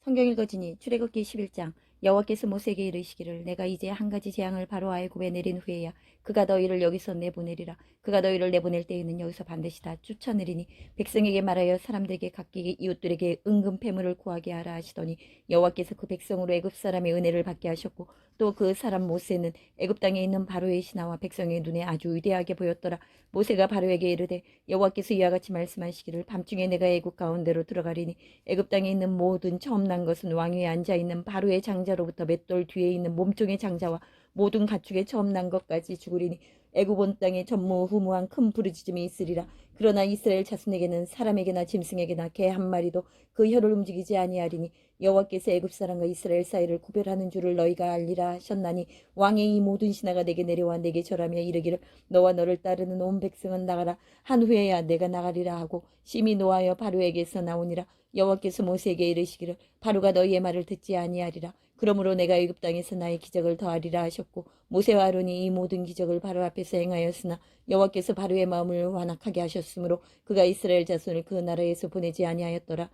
성경 읽어지니 출애굽기 11장. 여호와께서 모세에게 이르시기를 내가 이제 한 가지 재앙을 바로 애굽에 내린 후에야 그가 너희를 여기서 내보내리라. 그가 너희를 내보낼 때에는 여기서 반드시 다 쫓아내리니 백성에게 말하여 사람들에게 각기 이웃들에게 은금 패물을 구하게 하라 하시더니 여호와께서 그 백성으로 애굽 사람의 은혜를 받게 하셨고 또 그 사람 모세는 애굽 땅에 있는 바로의 신하와 백성의 눈에 아주 위대하게 보였더라. 모세가 바로에게 이르되 여호와께서 이와 같이 말씀하시기를 밤중에 내가 애굽 가운데로 들어가리니 애굽 땅에 있는 모든 처음 난 것은 왕 위에 앉아 있는 바로의 장자로부터 맷돌 뒤에 있는 몸종의 장자와 모든 가축의 처음 난 것까지 죽으리니 애굽 온 땅에 전무후무한 큰 부르짖음이 있으리라. 그러나 이스라엘 자손에게는 사람에게나 짐승에게나 개 한 마리도 그 혀를 움직이지 아니하리니 여호와께서 애굽 사람과 이스라엘 사이를 구별하는 줄을 너희가 알리라 하셨나니 왕의 이 모든 신하가 내게 내려와 내게 절하며 이르기를 너와 너를 따르는 온 백성은 나가라. 한 후에야 내가 나가리라 하고 심히 노하여 바로에게서 나오니라. 여호와께서 모세에게 이르시기를 바로가 너희의 말을 듣지 아니하리라. 그러므로 내가 애굽 땅에서 나의 기적을 더하리라 하셨고 모세와 아론이 이 모든 기적을 바로 앞에서 행하였으나 여호와께서 바로의 마음을 완악하게 하셨으므로 그가 이스라엘 자손을 그 나라에서 보내지 아니하였더라.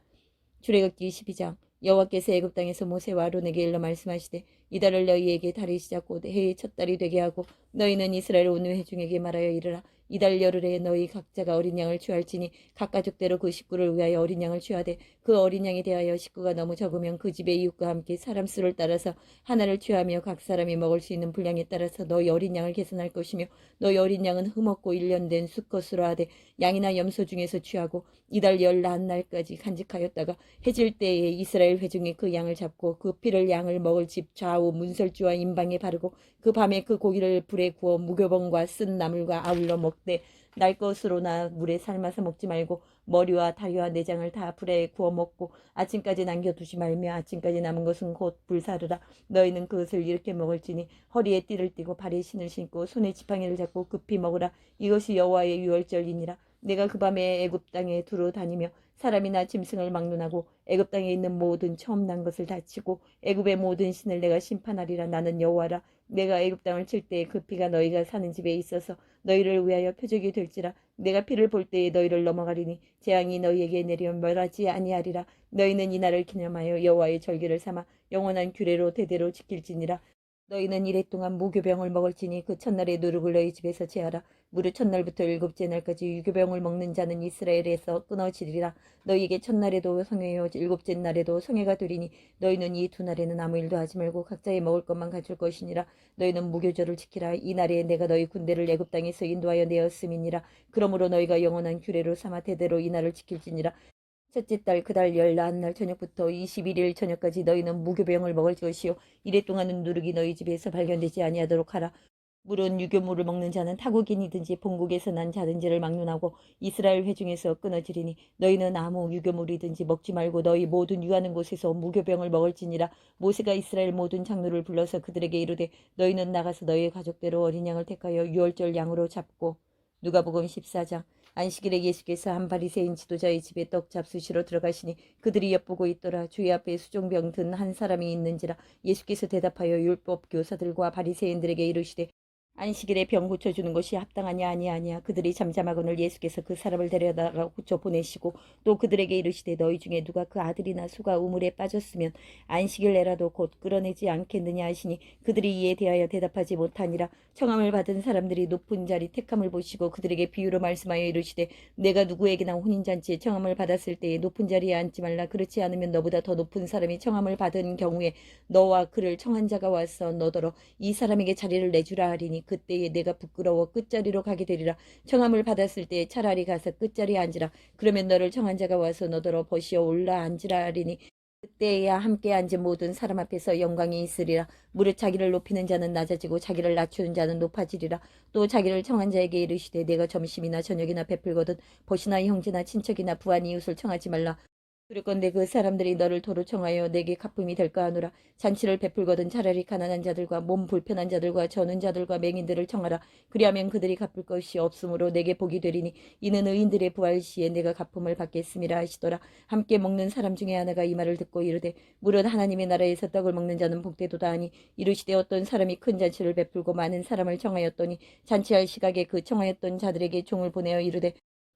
출애굽기 12장. 여호와께서 애굽 땅에서 모세와 아론에게 일러 말씀하시되 이달을 너희에게 달이 시작 곧 해의 첫 달이 되게 하고 너희는 이스라엘 온 회중에게 말하여 이르라. 이달 열흘에 너희 각자가 어린 양을 취할지니 각 가족대로 그 식구를 위하여 어린 양을 취하되 그 어린 양에 대하여 식구가 너무 적으면 그 집의 이웃과 함께 사람 수를 따라서 하나를 취하며 각 사람이 먹을 수 있는 분량에 따라서 너희 어린 양을 계산할 것이며 너희 어린 양은 흠없고 1년 된 수컷으로 하되 양이나 염소 중에서 취하고 이달 14날까지 간직하였다가 해질 때에 이스라엘 회중이 그 양을 잡고 그 피를 양을 먹을 집 좌우 문설주와 임방에 바르고 그 밤에 그 고기를 불에 구워 무교병과 쓴 나물과 아울러 먹되 날 것으로나 물에 삶아서 먹지 말고 머리와 다리와 내장을 다 불에 구워 먹고 아침까지 남겨두지 말며 아침까지 남은 것은 곧 불사르라. 너희는 그것을 이렇게 먹을지니 허리에 띠를 띠고 발에 신을 신고 손에 지팡이를 잡고 급히 먹으라. 이것이 여호와의 유월절이니라. 내가 그 밤에 애굽 땅에 두루 다니며 사람이나 짐승을 막론하고 애굽 땅에 있는 모든 처음 난 것을 다치고 애굽의 모든 신을 내가 심판하리라. 나는 여호와라. 내가 애굽 땅을 칠 때에 그 피가 너희가 사는 집에 있어서 너희를 위하여 표적이 될지라. 내가 피를 볼 때에 너희를 넘어가리니 재앙이 너희에게 내려 멸하지 아니하리라. 너희는 이 날을 기념하여 여호와의 절기를 삼아 영원한 규례로 대대로 지킬지니라. 너희는 이래 동안 무교병을 먹을지니 그 첫날에 누룩을 너희 집에서 제하라. 무릇 첫날부터 일곱째 날까지 유교병을 먹는 자는 이스라엘에서 끊어지리라. 너희에게 첫날에도 성회요 일곱째 날에도 성회가 되리니 너희는 이 두 날에는 아무 일도 하지 말고 각자의 먹을 것만 가질 것이니라. 너희는 무교절을 지키라. 이 날에 내가 너희 군대를 애굽 땅에서 인도하여 내었음이니라. 그러므로 너희가 영원한 규례로 삼아 대대로 이 날을 지킬지니라. 첫째 달 그 달 14날 저녁부터 21일 저녁까지 너희는 무교병을 먹을 것이요 이래 동안은 누룩이 너희 집에서 발견되지 아니하도록 하라. 물은 유교물을 먹는 자는 타국인이든지 본국에서 난 자든지를 막론하고 이스라엘 회중에서 끊어지리니 너희는 아무 유교물이든지 먹지 말고 너희 모든 유하는 곳에서 무교병을 먹을지니라. 모세가 이스라엘 모든 장로를 불러서 그들에게 이르되 너희는 나가서 너희 가족대로 어린 양을 택하여 유월절 양으로 잡고. 누가복음 14장. 안식일에 예수께서 한 바리새인 지도자의 집에 떡 잡수시러 들어가시니 그들이 엿보고 있더라. 주의 앞에 수종병 든 한 사람이 있는지라. 예수께서 대답하여 율법 교사들과 바리새인들에게 이르시되 안식일에 병 고쳐주는 것이 합당하냐 아니하냐. 그들이 잠잠하거늘 예수께서 그 사람을 데려다가 고쳐 보내시고 또 그들에게 이르시되 너희 중에 누가 그 아들이나 소가 우물에 빠졌으면 안식일 내라도 곧 끌어내지 않겠느냐 하시니 그들이 이에 대하여 대답하지 못하니라. 청함을 받은 사람들이 높은 자리 택함을 보시고 그들에게 비유로 말씀하여 이르시되 내가 누구에게나 혼인잔치에 청함을 받았을 때에 높은 자리에 앉지 말라. 그렇지 않으면 너보다 더 높은 사람이 청함을 받은 경우에 너와 그를 청한 자가 와서 너더러 이 사람에게 자리를 내주라 하리니 그때에 내가 부끄러워 끝자리로 가게 되리라. 청함을 받았을 때에 차라리 가서 끝자리에 앉으라. 그러면 너를 청한 자가 와서 너더러 버시어 올라 앉으라 하리니 그때야 함께 앉은 모든 사람 앞에서 영광이 있으리라. 무릇 자기를 높이는 자는 낮아지고 자기를 낮추는 자는 높아지리라. 또 자기를 청한 자에게 이르시되 내가 점심이나 저녁이나 베풀거든 벗이나 형제나 친척이나 부한 이웃을 청하지 말라. 그럴건대 그 사람들이 너를 도로 청하여 내게 갚음이 될까 하노라. 잔치를 베풀거든 차라리 가난한 자들과 몸 불편한 자들과 저는 자들과 맹인들을 청하라. 그리하면 그들이 갚을 것이 없으므로 내게 복이 되리니 이는 의인들의 부활 시에 내가 갚음을 받겠음이라 하시더라. 함께 먹는 사람 중에 하나가 이 말을 듣고 이르되 무릇 하나님의 나라에서 떡을 먹는 자는 복되도다 하니 이르시되 어떤 사람이 큰 잔치를 베풀고 많은 사람을 청하였더니 잔치할 시각에 그 청하였던 자들에게 종을 보내어 이르되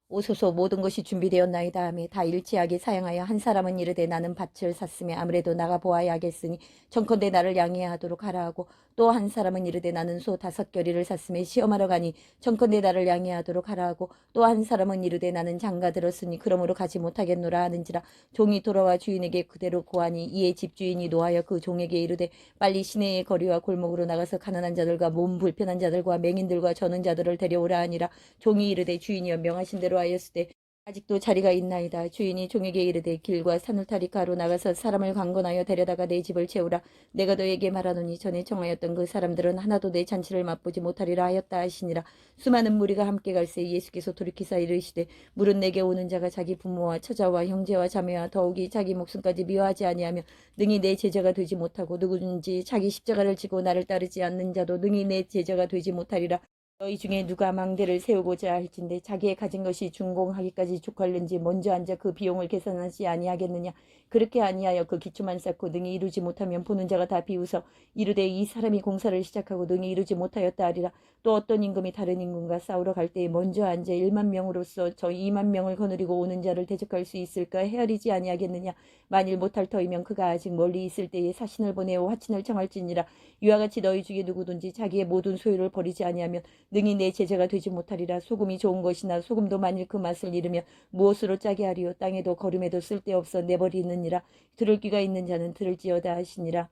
오소서 모든 것이 준비되었나이다 하며 다 일치하게 사양하여 한 사람은 이르되 나는 밭을 샀으며 아무래도 나가 보아야 하겠으니 청컨대 나를 양해하도록 하라 하고 또 한 사람은 이르되 나는 소 5겨리를 샀으며 시험하러 가니 청컨대 나를 양해하도록 하라 하고 또 한 사람은 이르되 나는 장가 들었으니 그러므로 가지 못하겠노라 하는지라. 종이 돌아와 주인에게 그대로 고하니 이에 집주인이 노하여 그 종에게 이르되 빨리 시내의 거리와 골목으로 나가서 가난한 자들과 몸 불편한 자들과 맹인들과 저는 자들을 데려오라 하니라. 종이 이르되 주인이여 명하신 대로 하였으되 아직도 자리가 있나이다. 주인이 종에게 이르되 길과 산울타리가로 나가서 사람을 강권하여 데려다가 내 집을 채우라. 내가 너에게 말하노니 전에 청하였던 그 사람들은 하나도 내 잔치를 맛보지 못하리라 하였다 하시니라. 수많은 무리가 함께 갈새 예수께서 돌이키사 이르시되 물은 내게 오는 자가 자기 부모와 처자와 형제와 자매와 더욱이 자기 목숨까지 미워하지 아니하며 능히 내 제자가 되지 못하고 누구든지 자기 십자가를 지고 나를 따르지 않는 자도 능히 내 제자가 되지 못하리라. 너희 중에 누가 망대를 세우고자 할진대 자기의 가진 것이 준공하기까지 족할는지 먼저 앉아 그 비용을 계산하지 아니하겠느냐. 그렇게 아니하여 그 기초만 쌓고 능히 이루지 못하면 보는 자가 다 비웃어 이르되 이 사람이 공사를 시작하고 능히 이루지 못하였다 하리라. 또 어떤 임금이 다른 임금과 싸우러 갈 때에 먼저 앉아 1만 명으로서 저 2만 명을 거느리고 오는 자를 대적할 수 있을까 헤아리지 아니하겠느냐. 만일 못할 터이면 그가 아직 멀리 있을 때에 사신을 보내어 화친을 청할지니라. 이와 같이 너희 중에 누구든지 자기의 모든 소유를 버리지 아니하면 능히 내 제자가 되지 못하리라. 소금이 좋은 것이나 소금도 만일 그 맛을 잃으면 무엇으로 짜게 하리요. 땅에도 거름에도 쓸데없어 내버리느니라. 들을 귀가 있는 자는 들을지어다 하시니라.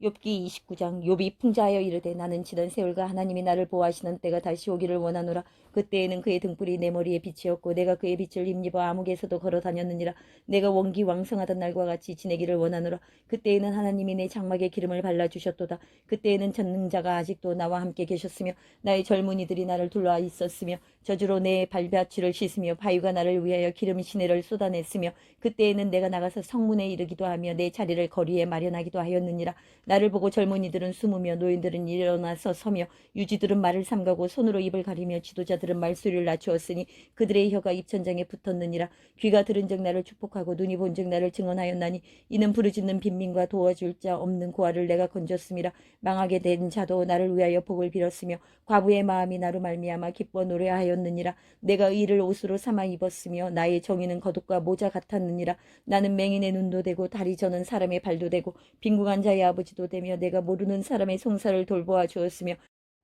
욥기 29장. 욥이 풍자하여 이르되 나는 지난 세월과 하나님이 나를 보호하시는 때가 다시 오기를 원하노라. 그때에는 그의 등불이 내 머리에 빛이었고 내가 그의 빛을 힘입어 암흑에서도 걸어 다녔느니라. 내가 원기 왕성하던 날과 같이 지내기를 원하노라. 그때에는 하나님이 내 장막에 기름을 발라주셨도다. 그때에는 전능자가 아직도 나와 함께 계셨으며 나의 젊은이들이 나를 둘러 있었으며 저주로 내 발밭을 씻으며 바위가 나를 위하여 기름 시내를 쏟아냈으며 그때에는 내가 나가서 성문에 이르기도 하며 내 자리를 거리에 마련하기도 하였느니라. 나를 보고 젊은이들은 숨으며 노인들은 일어나서 서며 유지들은 말을 삼가고 손으로 입을 가리며 지도자들은 말소리를 낮추었으니 그들의 혀가 입천장에 붙었느니라. 귀가 들은 적 나를 축복하고 눈이 본 적 나를 증언하였나니 이는 부르짖는 빈민과 도와줄 자 없는 고아를 내가 건졌음이라. 망하게 된 자도 나를 위하여 복을 빌었으며 과부의 마음이 나로 말미암아 기뻐 노래하였느니라. 내가 의를 옷으로 삼아 입었으며 나의 정의는 겉옷과 모자 같았느니라. 나는 맹인의 눈도 되고 다리 저는 사람의 발도 되고 빈궁한 자의 아버지도 되며 내가 모르는 사람의 송사를 돌보아 주었으며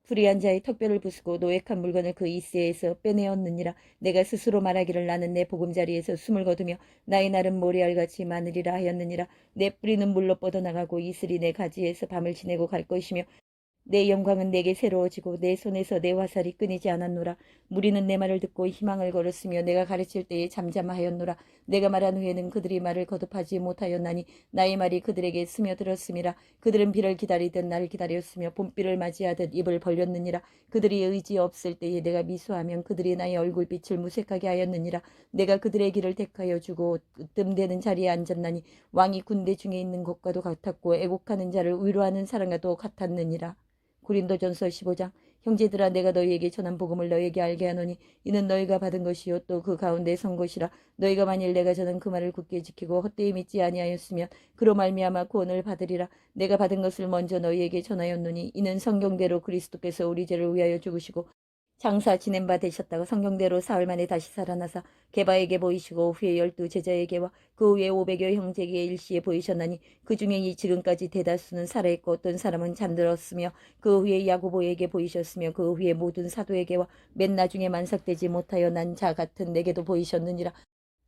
불의한 자의 턱뼈를 부수고 노획한 물건을 그 이새에서 빼내었느니라. 내가 스스로 말하기를 나는 내 보금자리에서 숨을 거두며 나의 날은 모래알같이 많으리라 하였느니라. 내 뿌리는 물로 뻗어나가고 이슬이 내 가지에서 밤을 지내고 갈 것이며 내 영광은 내게 새로워지고 내 손에서 내 화살이 끊이지 않았노라. 무리는 내 말을 듣고 희망을 걸었으며 내가 가르칠 때에 잠잠하였노라. 내가 말한 후에는 그들이 말을 거듭하지 못하였나니 나의 말이 그들에게 스며들었음이라. 그들은 비를 기다리듯 나를 기다렸으며 봄비를 맞이하듯 입을 벌렸느니라. 그들이 의지 없을 때에 내가 미소하면 그들이 나의 얼굴빛을 무색하게 하였느니라. 내가 그들의 길을 택하여 주고 뜸되는 자리에 앉았나니 왕이 군대 중에 있는 것과도 같았고 애곡하는 자를 위로하는 사람과도 같았느니라. 고린도전서 15장. 형제들아 내가 너희에게 전한 복음을 너희에게 알게 하노니 이는 너희가 받은 것이요 또 그 가운데 선 것이라. 너희가 만일 내가 전한 그 말을 굳게 지키고 헛되이 믿지 아니하였으면 그로 말미암아 구원을 받으리라. 내가 받은 것을 먼저 너희에게 전하였노니 이는 성경대로 그리스도께서 우리 죄를 위하여 죽으시고 장사 지낸 바 되셨다고 성경대로 사흘 만에 다시 살아나사 게바에게 보이시고 후에 12제자에게와 그 후에 500여 형제에게 일시에 보이셨나니 그 중에 이 지금까지 대다수는 살아있고 어떤 사람은 잠들었으며 그 후에 야고보에게 보이셨으며 그 후에 모든 사도에게와 맨 나중에 만삭되지 못하여 난 자 같은 내게도 보이셨느니라.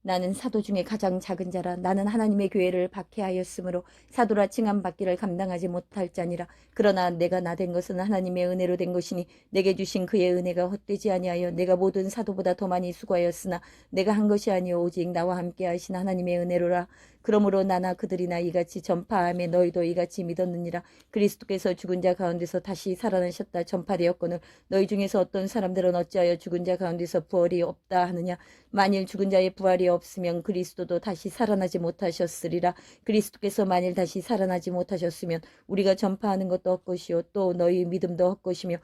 나는 사도 중에 가장 작은 자라. 나는 하나님의 교회를 박해하였으므로 사도라 칭함 받기를 감당하지 못할 자니라. 그러나 내가 나 된 것은 하나님의 은혜로 된 것이니 내게 주신 그의 은혜가 헛되지 아니하여 내가 모든 사도보다 더 많이 수고하였으나 내가 한 것이 아니요 오직 나와 함께 하신 하나님의 은혜로라. 그러므로 나나 그들이나 이같이 전파하며 너희도 이같이 믿었느니라. 그리스도께서 죽은 자 가운데서 다시 살아나셨다 전파되었거늘 너희 중에서 어떤 사람들은 어찌하여 죽은 자 가운데서 부활이 없다 하느냐. 만일 죽은 자의 부활이 없으면 그리스도도 다시 살아나지 못하셨으리라. 그리스도께서 만일 다시 살아나지 못하셨으면 우리가 전파하는 것도 헛것이요 또 너희 믿음도 헛것이며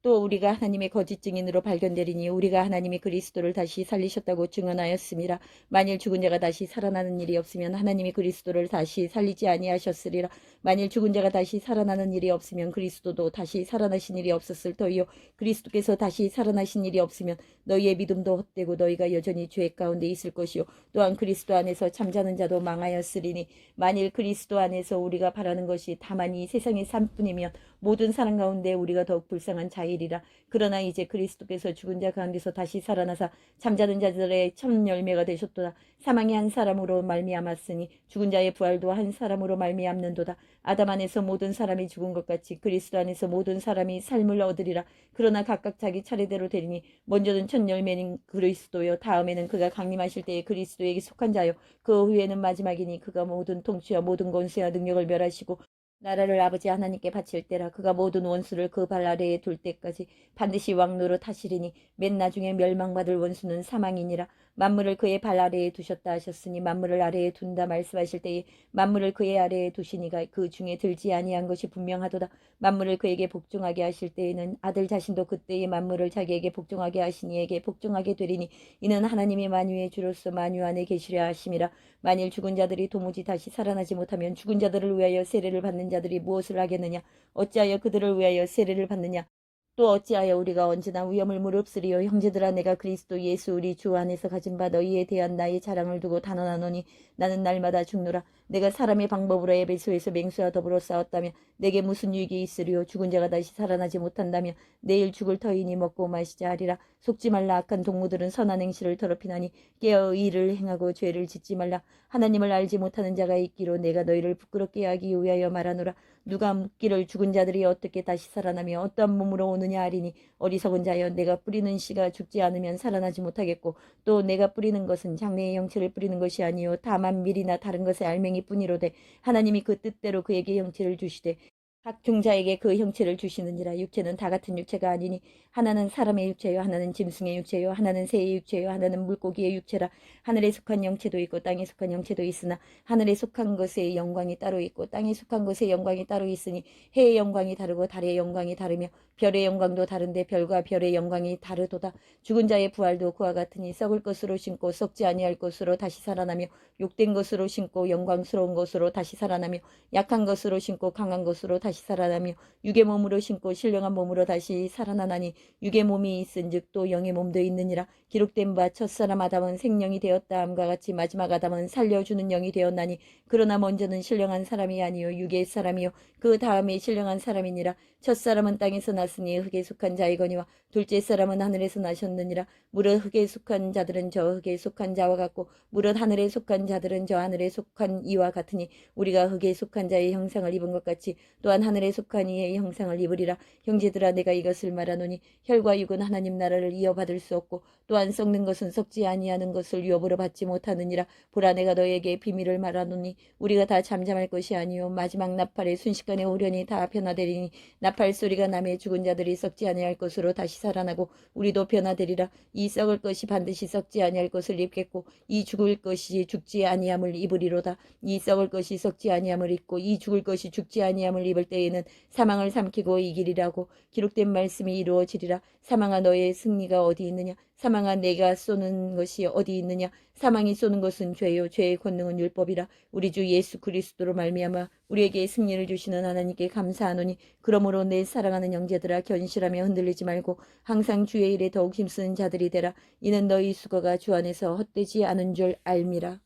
또 우리가 하나님의 거짓 증인으로 발견되리니 우리가 하나님이 그리스도를 다시 살리셨다고 증언하였음이라. 만일 죽은 자가 다시 살아나는 일이 없으면 하나님이 그리스도를 다시 살리지 아니하셨으리라. 만일 죽은 자가 다시 살아나는 일이 없으면 그리스도도 다시 살아나신 일이 없었을 터이요. 그리스도께서 다시 살아나신 일이 없으면 너희의 믿음도 헛되고 너희가 여전히 죄 가운데 있을 것이요. 또한 그리스도 안에서 잠자는 자도 망하였으리니 만일 그리스도 안에서 우리가 바라는 것이 다만 이 세상의 삶뿐이면 모든 사람 가운데 우리가 더욱 불쌍한 자이리라. 그러나 이제 그리스도께서 죽은 자 가운데서 다시 살아나사 잠자는 자들의 첫 열매가 되셨도다. 사망이 한 사람으로 말미암았으니 죽은 자의 부활도 한 사람으로 말미암는도다. 아담 안에서 모든 사람이 죽은 것 같이 그리스도 안에서 모든 사람이 삶을 얻으리라. 그러나 각각 자기 차례대로 되리니 먼저는 첫 열매는 그리스도요, 다음에는 그가 강림하실 때에 그리스도에게 속한 자요, 그 후에는 마지막이니 그가 모든 통치와 모든 권세와 능력을 멸하시고 나라를 아버지 하나님께 바칠 때라. 그가 모든 원수를 그 발 아래에 둘 때까지 반드시 왕노릇 하시리니 맨 나중에 멸망받을 원수는 사망이니라. 만물을 그의 발 아래에 두셨다 하셨으니 만물을 아래에 둔다 말씀하실 때에 만물을 그의 아래에 두시니가 그 중에 들지 아니한 것이 분명하도다. 만물을 그에게 복종하게 하실 때에는 아들 자신도 그때의 만물을 자기에게 복종하게 하시니에게 복종하게 되리니 이는 하나님이 만유의 주로서 만유 안에 계시려 하심이라. 만일 죽은 자들이 도무지 다시 살아나지 못하면 죽은 자들을 위하여 세례를 받는 자들이 무엇을 하겠느냐? 어찌하여 그들을 위하여 세례를 받느냐? 또 어찌하여 우리가 언제나 위험을 무릅쓰리요. 형제들아, 내가 그리스도 예수 우리 주 안에서 가진 바 너희에 대한 나의 자랑을 두고 단언하노니 나는 날마다 죽노라. 내가 사람의 방법으로 에베소에서 맹수와 더불어 싸웠다면 내게 무슨 유익이 있으리요. 죽은 자가 다시 살아나지 못한다면 내일 죽을 터이니 먹고 마시자 하리라. 속지 말라. 악한 동무들은 선한 행실을 더럽히나니 깨어 의를 행하고 죄를 짓지 말라. 하나님을 알지 못하는 자가 있기로 내가 너희를 부끄럽게 하기 위하여 말하노라. 누가 묻기를 죽은 자들이 어떻게 다시 살아나며 어떠한 몸으로 오느냐 하리니 어리석은 자여, 내가 뿌리는 씨가 죽지 않으면 살아나지 못하겠고 또 내가 뿌리는 것은 장래의 형체를 뿌리는 것이 아니요 다만 밀이나 다른 것의 알맹이 뿐이로되 하나님이 그 뜻대로 그에게 형체를 주시되 각 종자에게 그 형체를 주시느니라. 육체는 다 같은 육체가 아니니 하나는 사람의 육체요, 하나는 짐승의 육체요, 하나는 새의 육체요, 하나는 물고기의 육체라. 하늘에 속한 영체도 있고 땅에 속한 영체도 있으나 하늘에 속한 것의 영광이 따로 있고 땅에 속한 것의 영광이 따로 있으니 해의 영광이 다르고 달의 영광이 다르며 별의 영광도 다른데 별과 별의 영광이 다르도다. 죽은 자의 부활도 그와 같으니 썩을 것으로 심고 썩지 아니할 것으로 다시 살아나며 욕된 것으로 심고 영광스러운 것으로 다시 살아나며 약한 것으로 심고 강한 것으로 다시 살아나며 육의 몸으로 심고 신령한 몸으로 다시 살아나나니 육의 몸이 있은즉 또 영의 몸도 있느니라. 기록된 바 첫사람 아담은 생명이 되었다 함과 같이 마지막 아담은 살려주는 영이 되었나니 그러나 먼저는 신령한 사람이 아니요 육의 사람이요 그 다음에 신령한 사람이니라. 첫사람은 땅에서 났으니 흙에 속한 자이거니와 둘째 사람은 하늘에서 나셨느니라. 무릇 흙에 속한 자들은 저 흙에 속한 자와 같고 무릇 하늘에 속한 자들은 저 하늘에 속한 이와 같으니 우리가 흙에 속한 자의 형상을 입은 것 같이 또한 하늘에 속한 이의 형상을 입으리라. 형제들아, 내가 이것을 말하노니 혈과 육은 하나님 나라를 이어받을 수 없고 또한 썩는 것은 썩지 아니하는 것을 유업으로 받지 못하느니라. 보라, 내가 너에게 비밀을 말하노니 우리가 다 잠잠할 것이 아니요 마지막 나팔에 순식간에 오려니 다 변화되리니 나팔 소리가 나매 죽은 자들이 썩지 아니할 것으로 다시 살아나고 우리도 변화되리라. 이 썩을 것이 반드시 썩지 아니할 것을 입겠고 이 죽을 것이 죽지 아니함을 입으리로다. 이 썩을 것이 썩지 아니함을 입고 이 죽을 것이 죽지 아니함을 입을 때에는 사망을 삼키고 이기리라고 기록된 말씀이 이루어지리라. 사망아, 너의 승리가 어디 있느냐? 사망아, 내가 쏘는 것이 어디 있느냐? 사망이 쏘는 것은 죄요 죄의 권능은 율법이라. 우리 주 예수 그리스도로 말미암아 우리에게 승리를 주시는 하나님께 감사하노니 그러므로 내 사랑하는 형제들아, 견실하며 흔들리지 말고 항상 주의 일에 더욱 힘쓰는 자들이 되라. 이는 너희 수고가 주 안에서 헛되지 않은 줄 알미라.